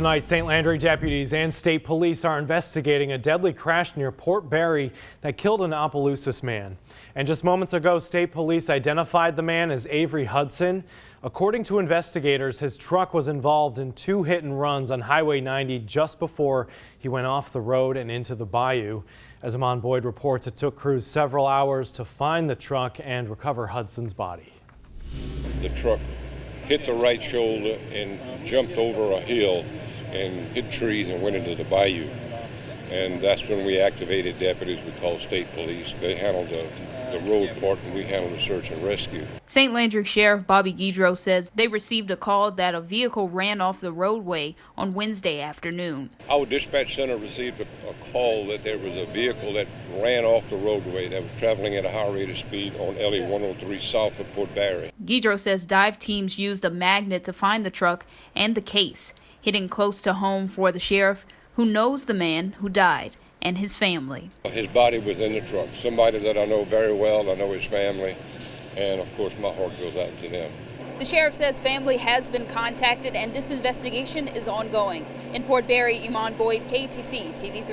Tonight, St. Landry deputies and state police are investigating a deadly crash near Port Barre that killed an Opelousas man. And just moments ago, state police identified the man as Avery Hudson. According to investigators, his truck was involved in 2 hit and runs on Highway 90 just before he went off the road and into the bayou. As Amon Boyd reports, it took crews several hours to find the truck and recover Hudson's body. The truck hit the right shoulder and jumped over a hill and hit trees and went into the bayou. And that's when we activated deputies. We called state police. They handled the road part and we handled the search and rescue. St. Landry Sheriff Bobby Guidro says they received a call that a vehicle ran off the roadway on Wednesday afternoon. Our dispatch center received a call that there was a vehicle that ran off the roadway that was traveling at a high rate of speed on LE 103 south of Port Barre. Guidro says dive teams used a magnet to find the truck and the case, hitting close to home for the sheriff, who knows the man who died and his family. His body was in the truck. Somebody that I know very well. I know his family, and of course my heart goes out to them. The sheriff says family has been contacted and this investigation is ongoing. In Port Barre, Amon Boyd, KTC TV3.